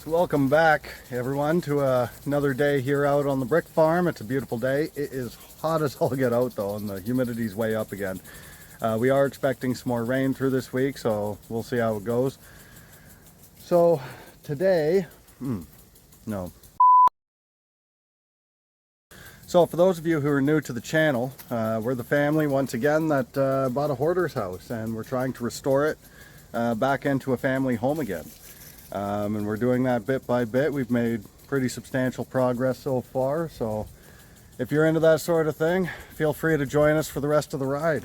So welcome back everyone to another day here out on the brick farm. It's a beautiful day. It is hot as all get out though, and the humidity's way up again. We are expecting some more rain through this week, so we'll see how it goes. So today, So for those of you who are new to the channel, we're the family once again that bought a hoarder's house, and we're trying to restore it back into a family home again. And we're doing that bit by bit. We've made pretty substantial progress so far, so if you're into that sort of thing, feel free to join us for the rest of the ride.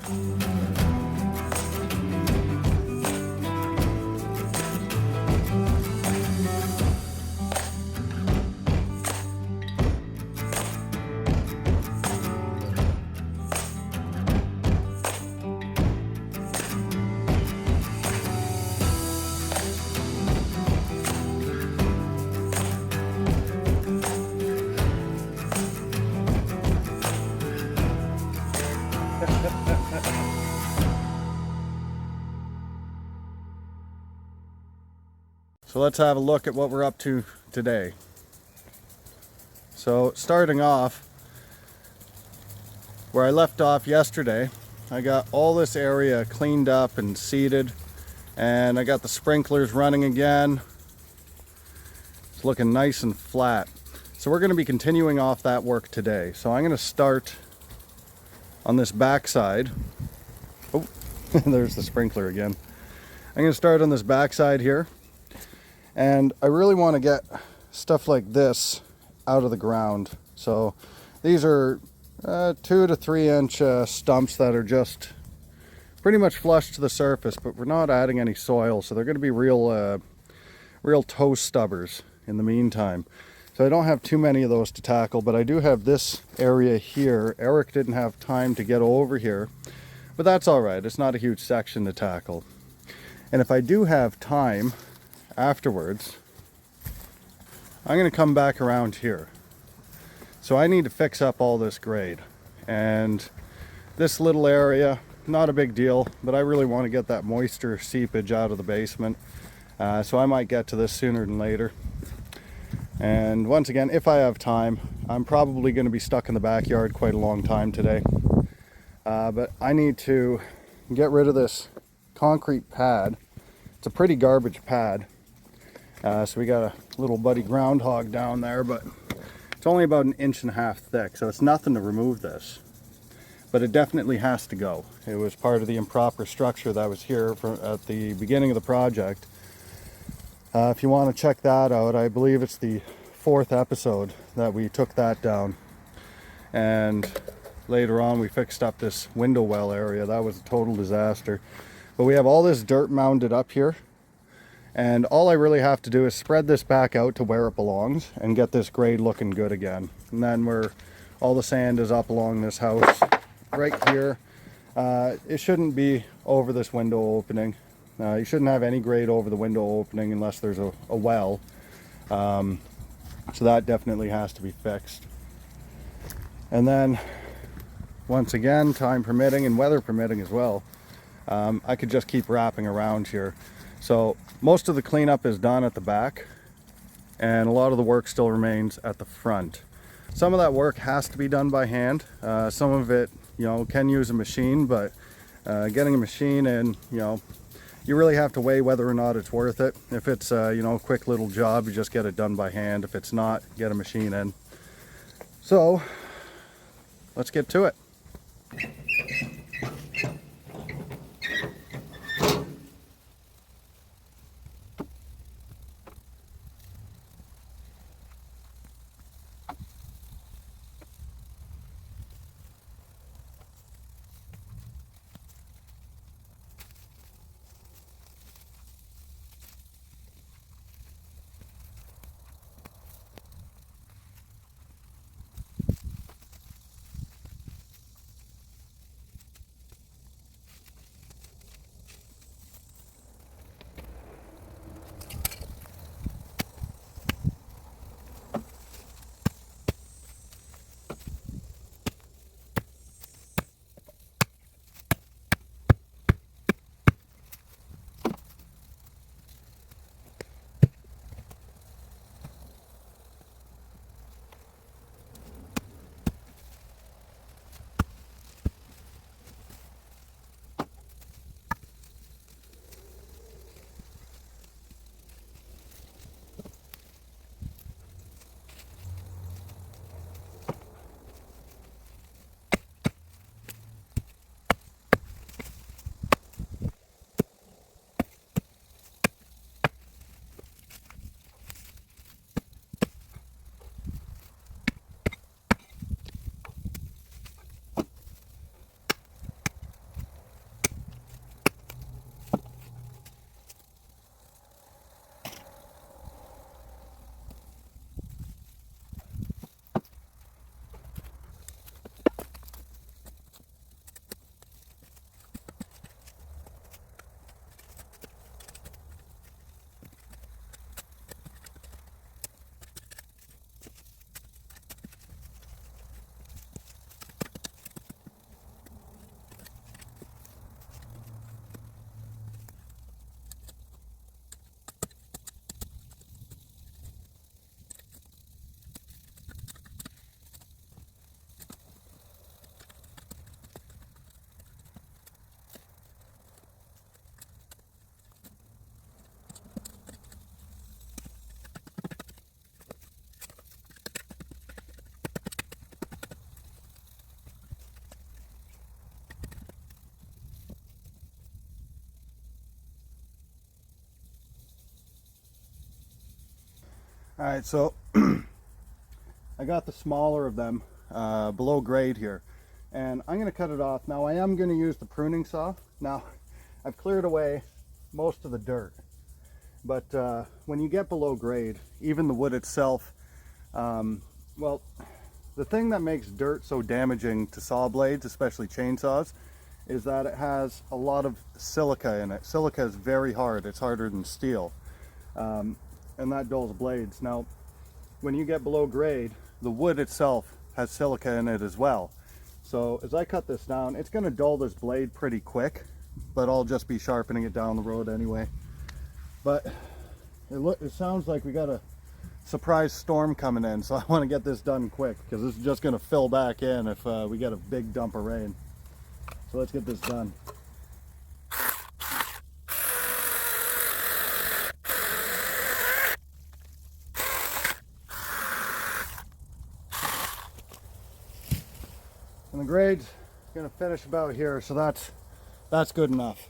So let's have a look at what we're up to today. So starting off where I left off yesterday, I got all this area cleaned up and seeded, and I got the sprinklers running again. It's looking nice and flat. So we're going to be continuing off that work today. So I'm going to start on this back side. Oh, there's the sprinkler again. I'm going to start on this back side here. And I really want to get stuff like this out of the ground. So these are 2 to 3 inch stumps that are just pretty much flush to the surface, but we're not adding any soil, so they're going to be real toe stubbers in the meantime. So I don't have too many of those to tackle, but I do have this area here. Eric didn't have time to get over here, but that's all right. It's not a huge section to tackle. And if I do have time afterwards, I'm going to come back around here. So I need to fix up all this grade, and this little area, not a big deal, but I really want to get that moisture seepage out of the basement, so I might get to this sooner than later. And once again, if I have time, I'm probably going to be stuck in the backyard quite a long time today, but I need to get rid of this concrete pad. It's a pretty garbage pad. So we got a little buddy groundhog down there, but it's only about 1.5 inches thick, so it's nothing to remove this. But it definitely has to go. It was part of the improper structure that was here at the beginning of the project. If you want to check that out, I believe it's the 4th episode that we took that down. And later on we fixed up this window well area. That was a total disaster. But we have all this dirt mounded up here. And all I really have to do is spread this back out to where it belongs and get this grade looking good again. And then where all the sand is up along this house, right here, it shouldn't be over this window opening. You shouldn't have any grade over the window opening unless there's a well. So that definitely has to be fixed. And then, once again, time permitting and weather permitting as well, I could just keep wrapping around here. So most of the cleanup is done at the back, and a lot of the work still remains at the front. Some of that work has to be done by hand. Some of it, can use a machine, but getting a machine in, you really have to weigh whether or not it's worth it. If it's a quick little job, you just get it done by hand. If it's not, get a machine in. So let's get to it. All right, so I got the smaller of them below grade here, and I'm going to cut it off. Now I am going to use the pruning saw. Now I've cleared away most of the dirt, but when you get below grade, even the wood itself, well, the thing that makes dirt so damaging to saw blades, especially chainsaws, is that it has a lot of silica in it. Silica is very hard. It's harder than steel, and that dulls blades. Now when you get below grade, the wood itself has silica in it as well. So as I cut this down, it's going to dull this blade pretty quick, but I'll just be sharpening it down the road anyway. But it sounds like we got a surprise storm coming in, so I want to get this done quick because this is just going to fill back in if we get a big dump of rain. So let's get this done. And the grade's going to finish about here, so that's good enough.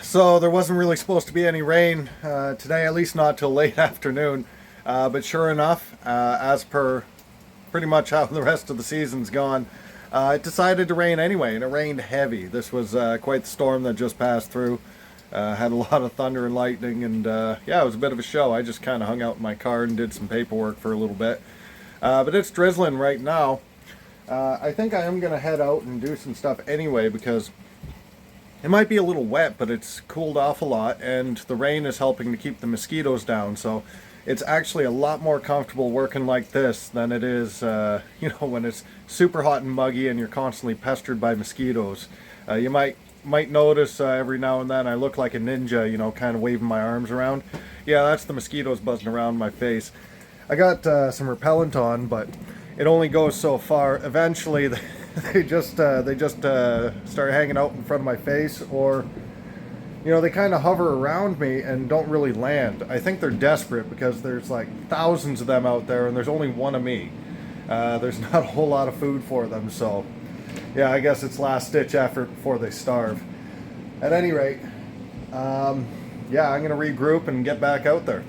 So there wasn't really supposed to be any rain today, at least not till late afternoon. But sure enough, as per pretty much how the rest of the season's gone, it decided to rain anyway, and it rained heavy. This was quite the storm that just passed through. Had a lot of thunder and lightning, and yeah, it was a bit of a show. I just kind of hung out in my car and did some paperwork for a little bit. But it's drizzling right now. I think I am going to head out and do some stuff anyway because it might be a little wet, but it's cooled off a lot, and the rain is helping to keep the mosquitoes down. So it's actually a lot more comfortable working like this than it is, you know, when it's super hot and muggy and you're constantly pestered by mosquitoes. You might notice every now and then I look like a ninja, you know, kind of waving my arms around. Yeah, that's the mosquitoes buzzing around my face. I got some repellent on, but it only goes so far. Eventually, they just start hanging out in front of my face, or you know, they kind of hover around me and don't really land. I think they're desperate because there's like thousands of them out there and there's only one of me. There's not a whole lot of food for them, so yeah, I guess it's last ditch effort before they starve. At any rate, yeah, I'm gonna regroup and get back out there.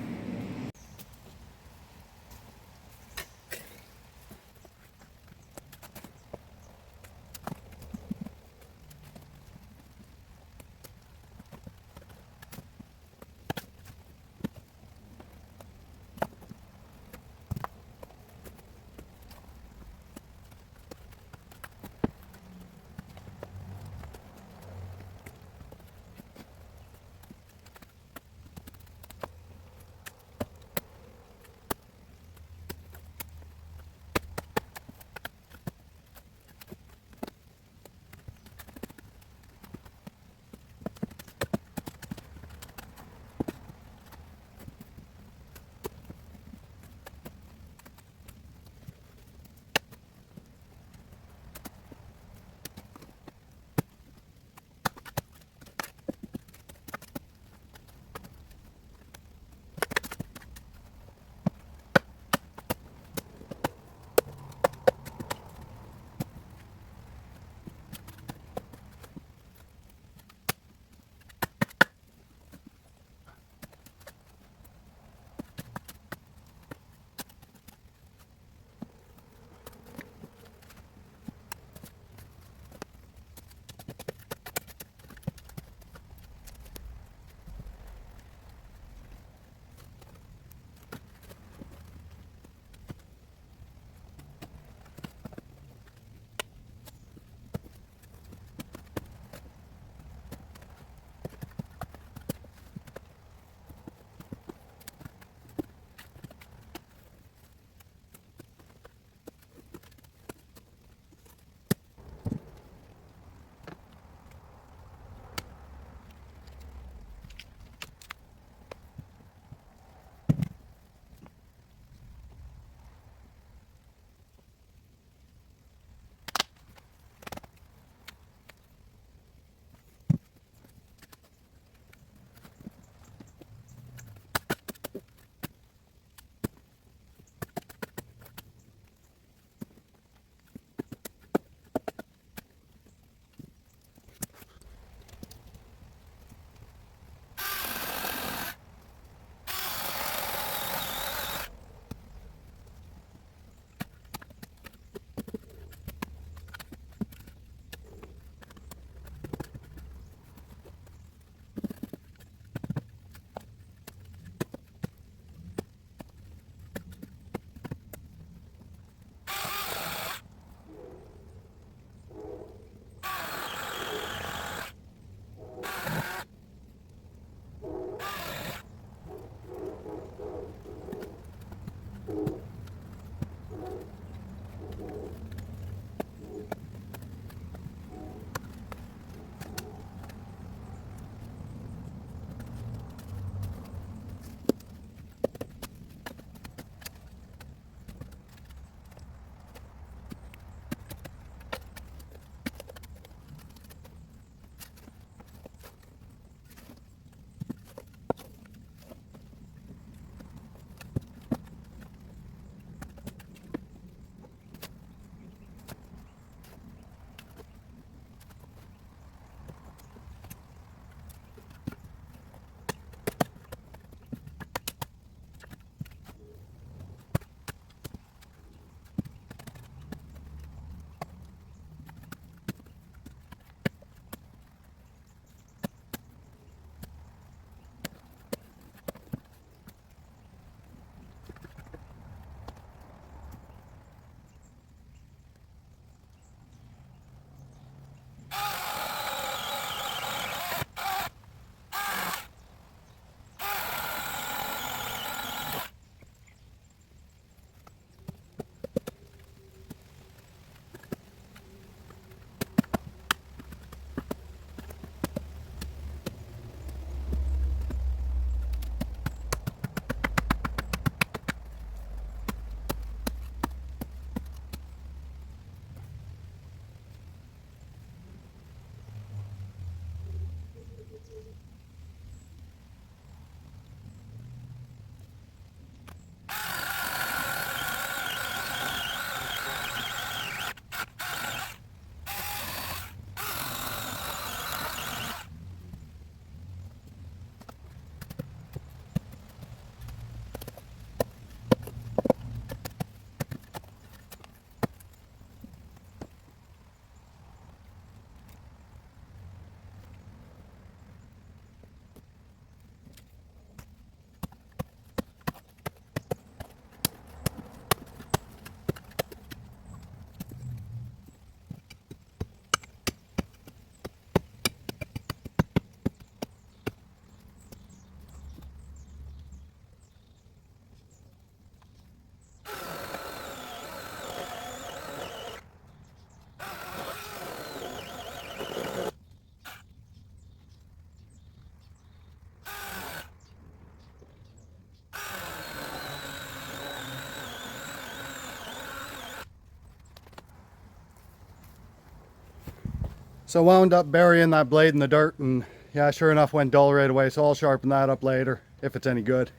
So wound up burying that blade in the dirt, and yeah, sure enough went dull right away, so I'll sharpen that up later if it's any good.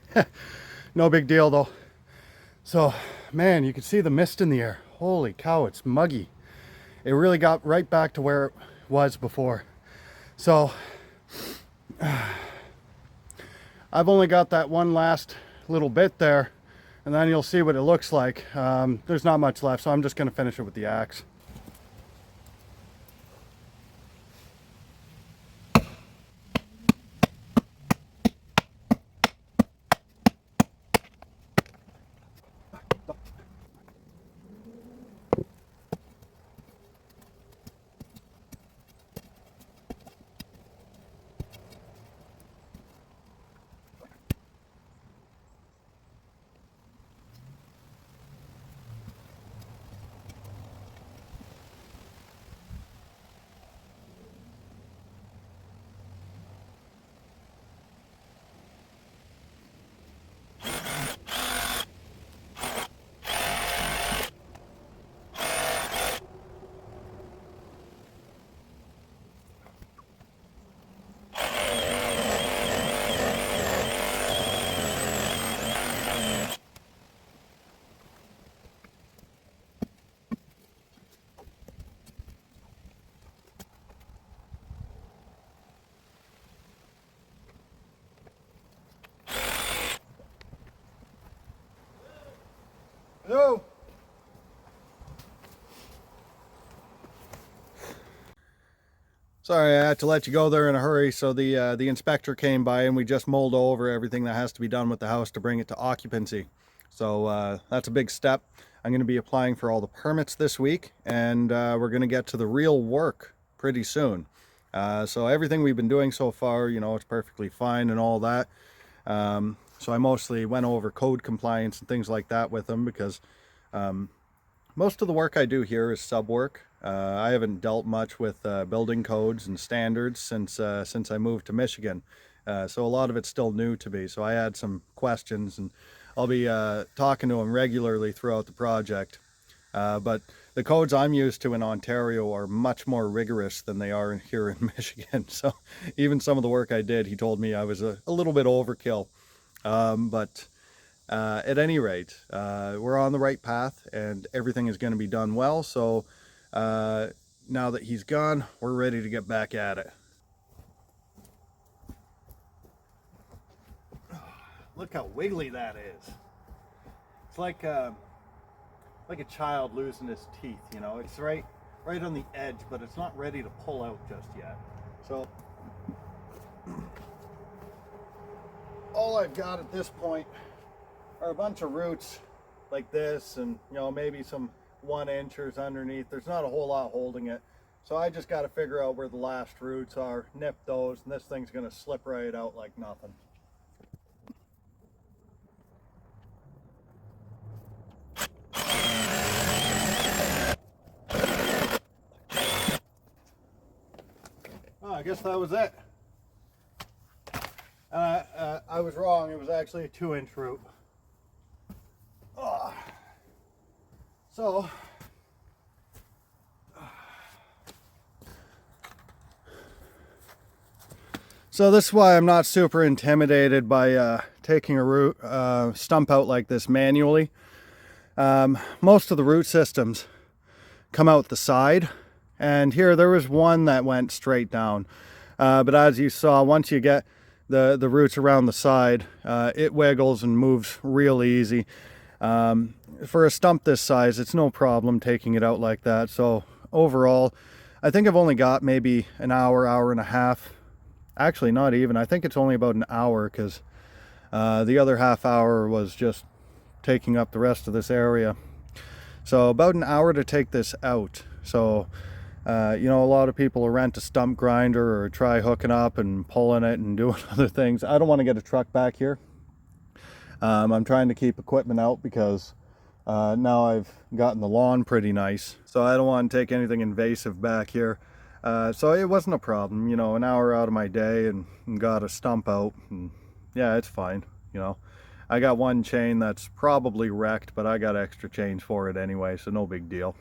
No big deal though. So man, you can see the mist in the air. Holy cow, it's muggy. It really got right back to where it was before. So I've only got that one last little bit there, and then you'll see what it looks like. There's not much left, so I'm just going to finish it with the axe. Hello. Sorry, I had to let you go there in a hurry. So the inspector came by, and we just mulled over everything that has to be done with the house to bring it to occupancy. So that's a big step. I'm going to be applying for all the permits this week, and we're going to get to the real work pretty soon. So everything we've been doing so far, you know, it's perfectly fine and all that. So I mostly went over code compliance and things like that with them, because most of the work I do here is sub work. I haven't dealt much with building codes and standards since I moved to Michigan. So a lot of it's still new to me. So I had some questions, and I'll be talking to them regularly throughout the project. But the codes I'm used to in Ontario are much more rigorous than they are here in Michigan. So even some of the work I did, he told me I was a little bit overkill. But at any rate, we're on the right path, and everything is going to be done well. So now that he's gone, we're ready to get back at it. Look how wiggly that is. It's like a child losing his teeth, you know. It's right on the edge, but it's not ready to pull out just yet. So all I've got at this point are a bunch of roots like this, and you know, maybe some 1-inchers underneath. There's not a whole lot holding it, so I just got to figure out where the last roots are, nip those, and this thing's going to slip right out like nothing. Oh, I guess that was it. I was wrong. It was actually a 2-inch root. So this is why I'm not super intimidated by taking a root stump out like this manually. Most of the root systems come out the side, and here there was one that went straight down. But as you saw, once you get the roots around the side, it wiggles and moves real easy. For a stump this size, it's no problem taking it out like that. So overall, I think I've only got maybe an hour and a half. Actually, not even. I think it's only about an hour, because the other half hour was just taking up the rest of this area. So about an hour to take this out. So you know, a lot of people will rent a stump grinder or try hooking up and pulling it and doing other things. I don't want to get a truck back here. I'm trying to keep equipment out, because now I've gotten the lawn pretty nice, so I don't want to take anything invasive back here. So it wasn't a problem, you know, an hour out of my day and got a stump out, and yeah, it's fine, you know. I got one chain that's probably wrecked, but I got extra chains for it anyway, so no big deal.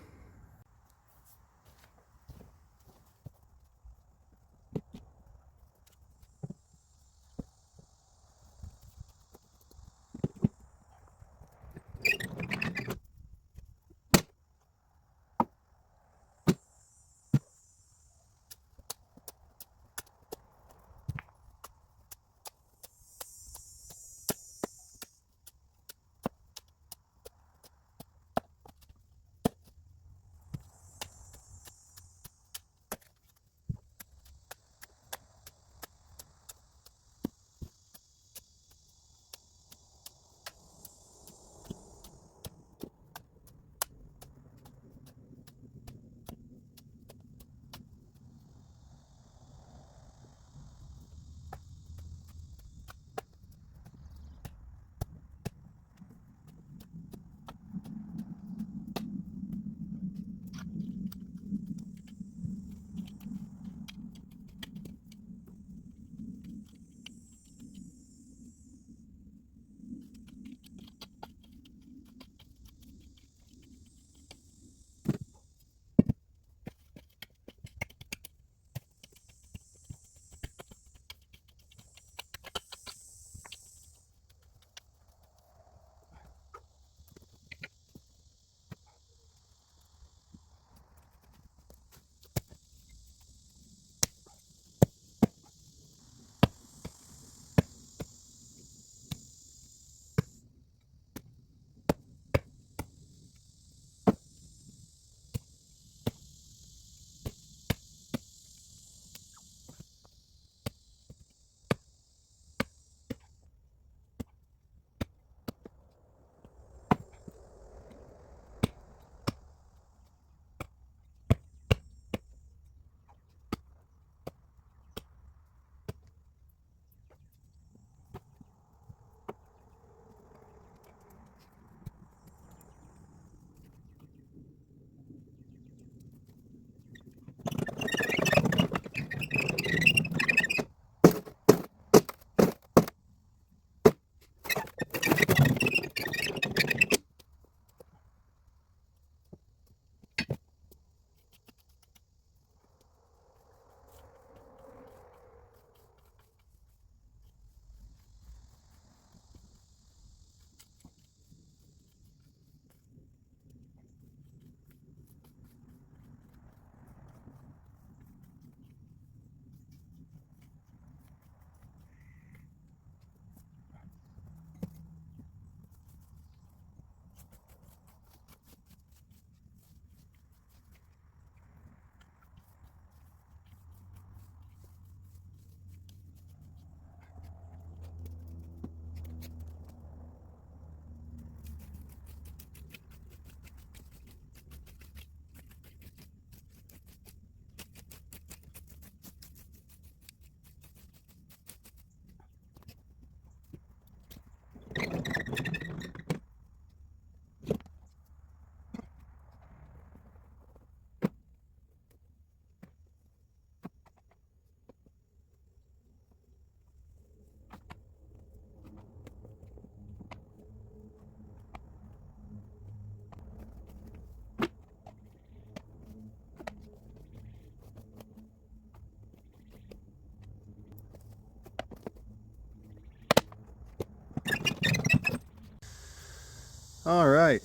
All right.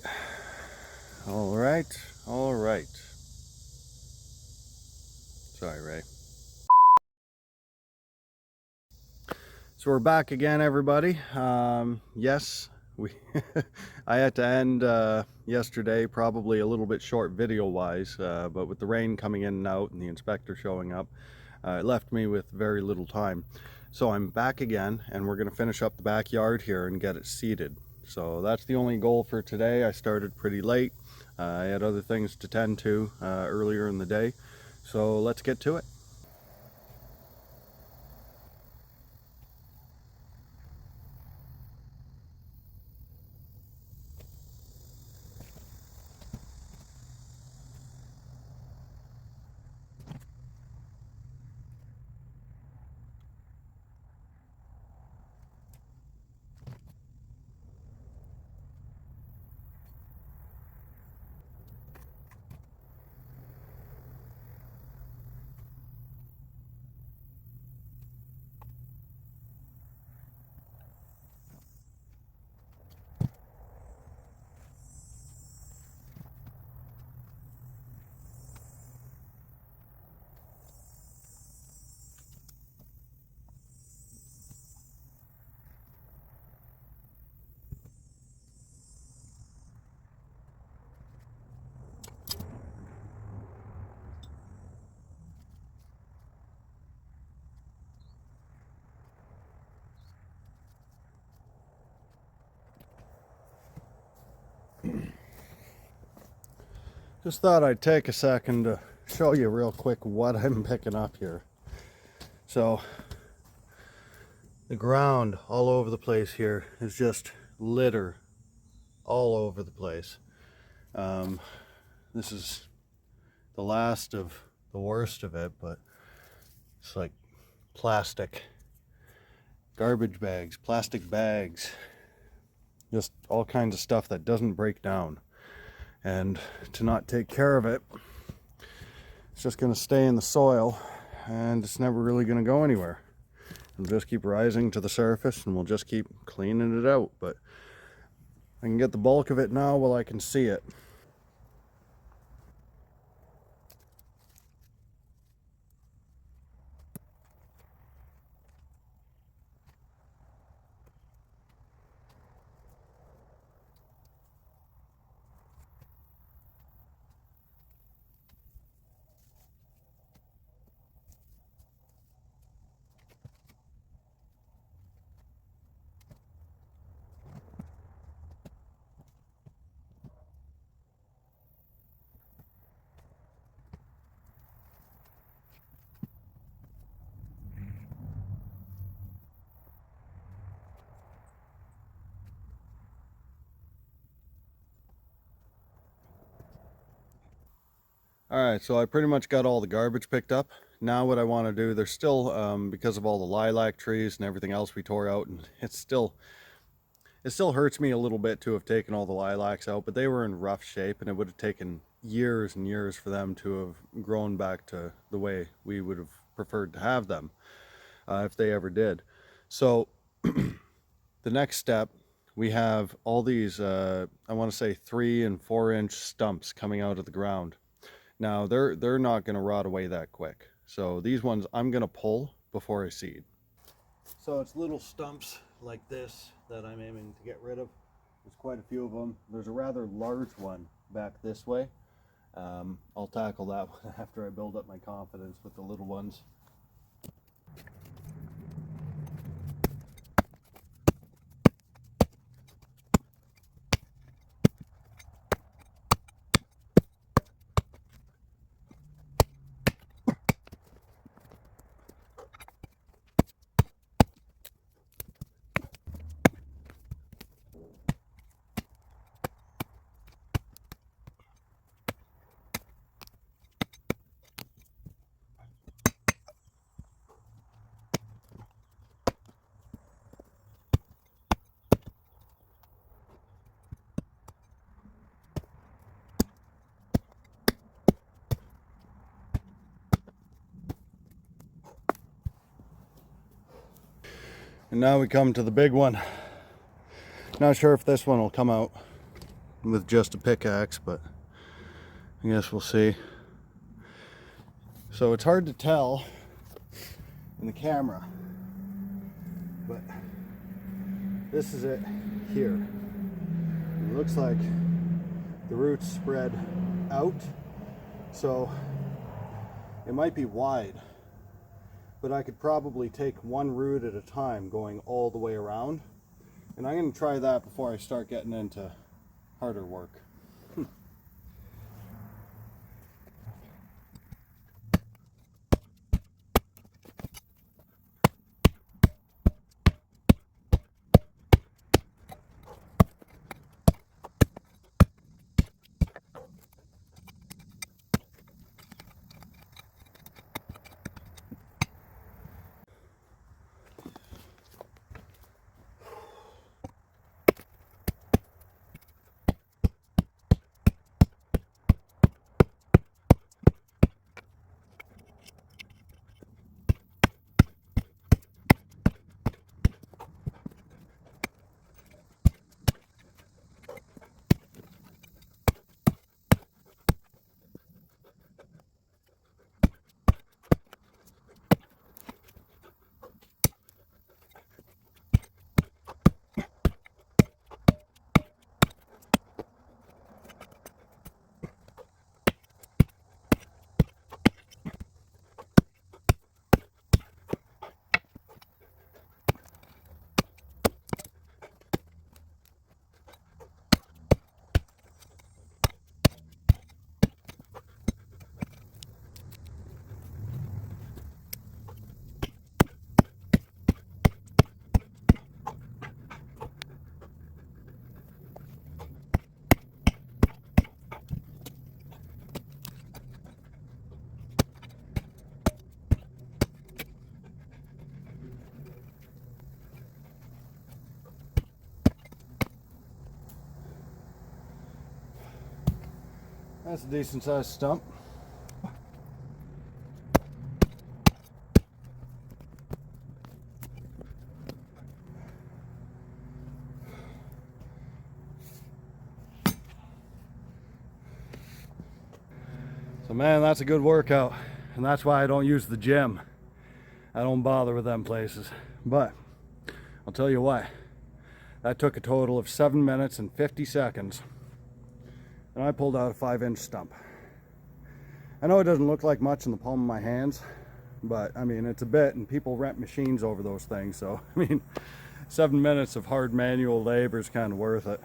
All right. All right. Sorry, Ray. So we're back again, everybody. Yes, we I had to end yesterday, probably a little bit short video-wise, but with the rain coming in and out and the inspector showing up, it left me with very little time. So I'm back again, and we're going to finish up the backyard here and get it seeded. So that's the only goal for today. I started pretty late. I had other things to tend to earlier in the day. So let's get to it. Just thought I'd take a second to show you real quick what I'm picking up here. So the ground all over the place here is just litter all over the place. This is the last of the worst of it, but it's like plastic, garbage bags, plastic bags, just all kinds of stuff that doesn't break down. And to not take care of it, it's just going to stay in the soil and it's never really going to go anywhere. It'll just keep rising to the surface and we'll just keep cleaning it out. But I can get the bulk of it now while I can see it. Alright, so I pretty much got all the garbage picked up. Now what I want to do, there's still, because of all the lilac trees and everything else we tore out, and it still hurts me a little bit to have taken all the lilacs out, but they were in rough shape and it would have taken years and years for them to have grown back to the way we would have preferred to have them, if they ever did. So the next step, we have all these, I want to say 3 and 4 inch stumps coming out of the ground. Now they're not going to rot away that quick. So these ones I'm going to pull before I seed. So it's little stumps like this that I'm aiming to get rid of. There's quite a few of them. There's a rather large one back this way. I'll tackle that one after I build up my confidence with the little ones. And now we come to the big one. Not sure if this one will come out. with just a pickaxe, but I guess we'll see. So it's hard to tell in the camera, but this is it here. It looks like the roots spread out, so it might be wide, but I could probably take one root at a time going all the way around, and I'm going to try that before I start getting into harder work. That's a decent sized stump. So man, that's a good workout, and that's why I don't use the gym. I don't bother with them places. But I'll tell you what, that took a total of 7 minutes and 50 seconds, and I pulled out a 5-inch stump. I know it doesn't look like much in the palm of my hands, but I mean, it's a bit, and people rent machines over those things, so I mean, 7 minutes of hard manual labor is kind of worth it.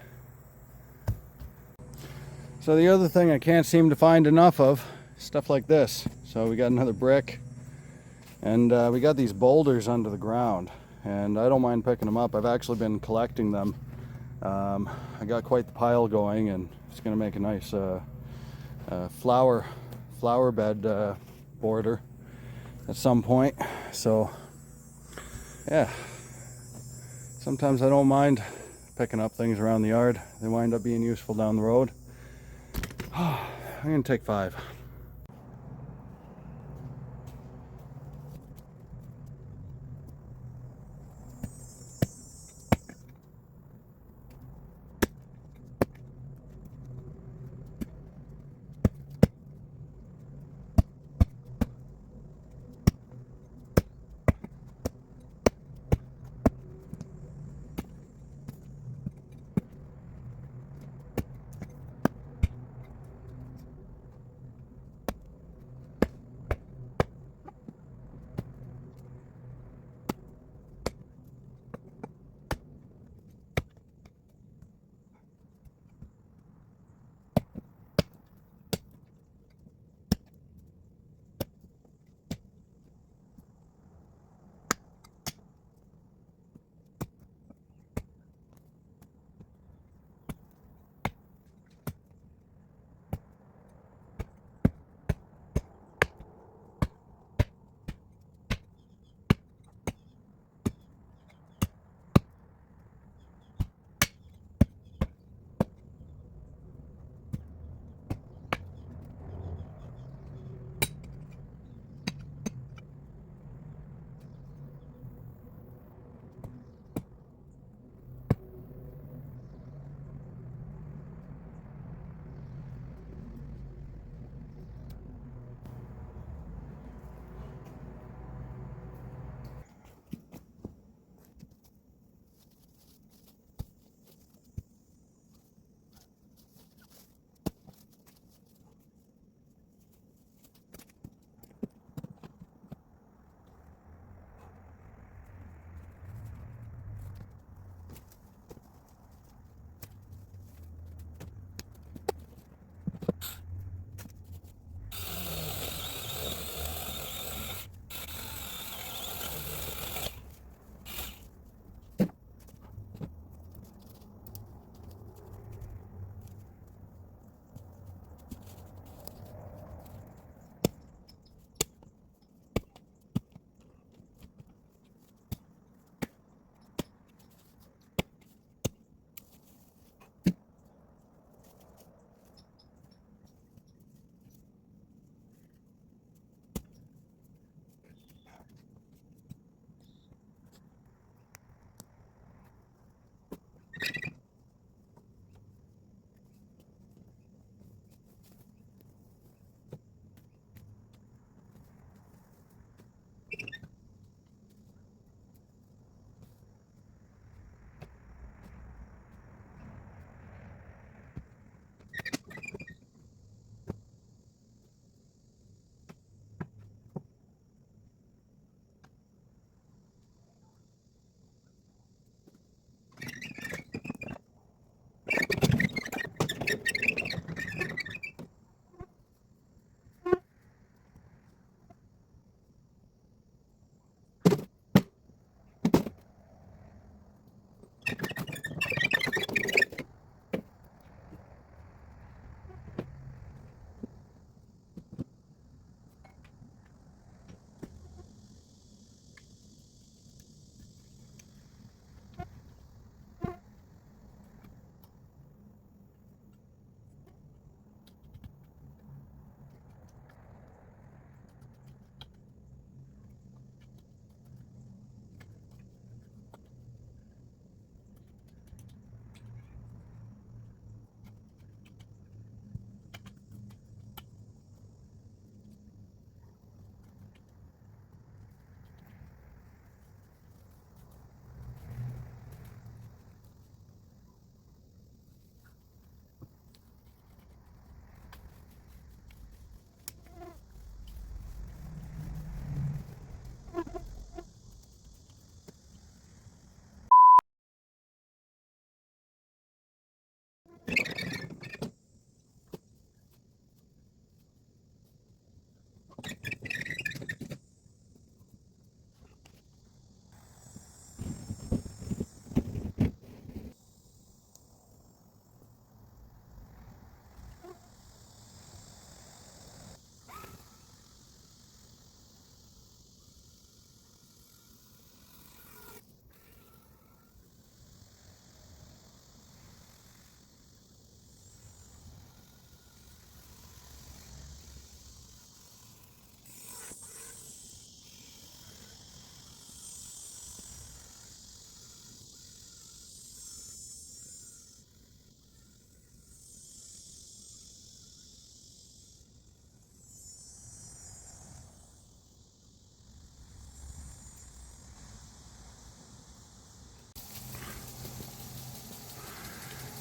So the other thing I can't seem to find enough of, stuff like this. So we got another brick, and we got these boulders under the ground, and I don't mind picking them up. I've actually been collecting them. I got quite the pile going, and it's going to make a nice flower bed border at some point. So yeah, sometimes I don't mind picking up things around the yard. They wind up being useful down the road. I'm gonna take 5.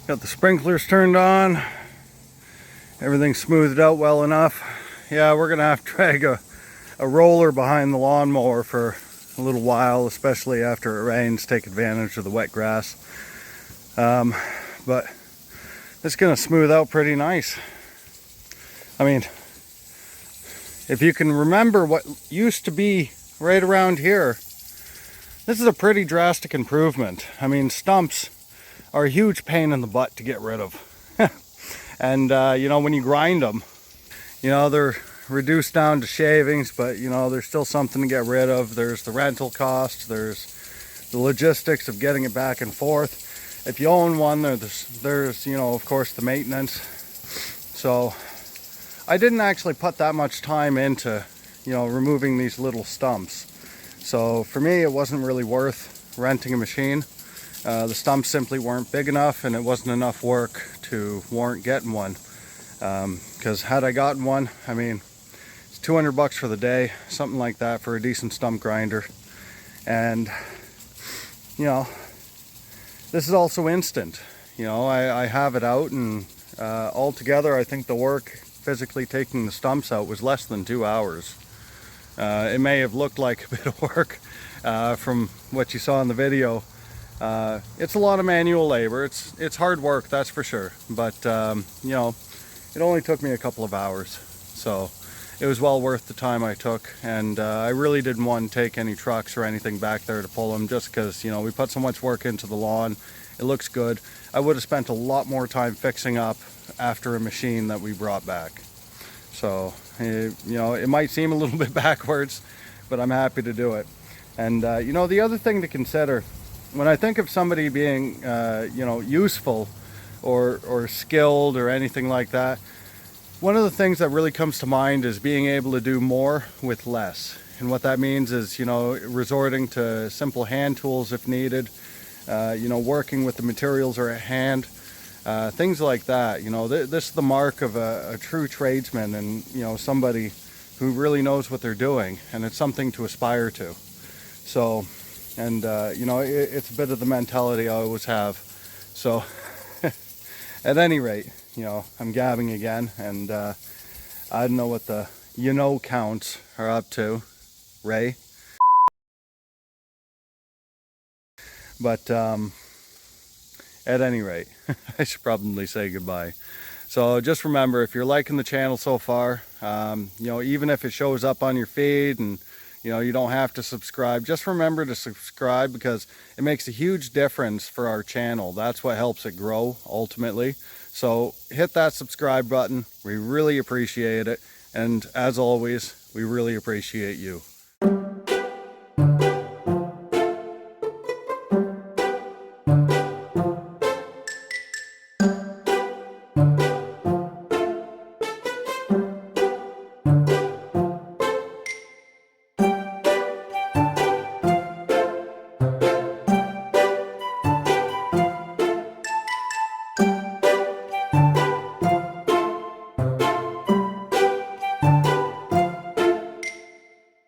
Got the sprinklers turned on. Everything's smoothed out well enough. Yeah, we're gonna have to drag a roller behind the lawnmower for a little while, especially after it rains, take advantage of the wet grass. But it's gonna smooth out pretty nice. I mean, if you can remember what used to be right around here, this is a pretty drastic improvement. I mean, stumps are a huge pain in the butt to get rid of. And you know, when you grind them, you know, they're reduced down to shavings, but you know, there's still something to get rid of. There's the rental cost, there's the logistics of getting it back and forth. If you own one, there's you know, of course, the maintenance. So I didn't actually put that much time into, you know, removing these little stumps. So for me, it wasn't really worth renting a machine. The stumps simply weren't big enough, and it wasn't enough work to warrant getting one. Because had I gotten one, I mean, it's $200 for the day, something like that, for a decent stump grinder. And you know, this is also instant. You know, I have it out, and altogether I think the work physically taking the stumps out was less than 2 hours. It may have looked like a bit of work from what you saw in the video. It's a lot of manual labor. It's hard work, that's for sure. But you know, it only took me a couple of hours, so it was well worth the time I took. And I really didn't want to take any trucks or anything back there to pull them, just because, you know, we put so much work into the lawn. It looks good. I would have spent a lot more time fixing up after a machine that we brought back. So you know, it might seem a little bit backwards, but I'm happy to do it. And you know, the other thing to consider when I think of somebody being you know, useful or skilled or anything like that, one of the things that really comes to mind is being able to do more with less. And what that means is, you know, resorting to simple hand tools if needed, you know, working with the materials are at hand, things like that. You know, this is the mark of a true tradesman, and you know, somebody who really knows what they're doing, and it's something to aspire to. So, and you know, it's a bit of the mentality I always have. So at any rate, you know, I'm gabbing again, and I don't know what the you know counts are up to, Ray. But at any rate, I should probably say goodbye. So just remember, if you're liking the channel so far, you know, even if it shows up on your feed and you know, you don't have to subscribe, just remember to subscribe, because it makes a huge difference for our channel. That's what helps it grow ultimately. So hit that subscribe button. We really appreciate it. And as always, we really appreciate you.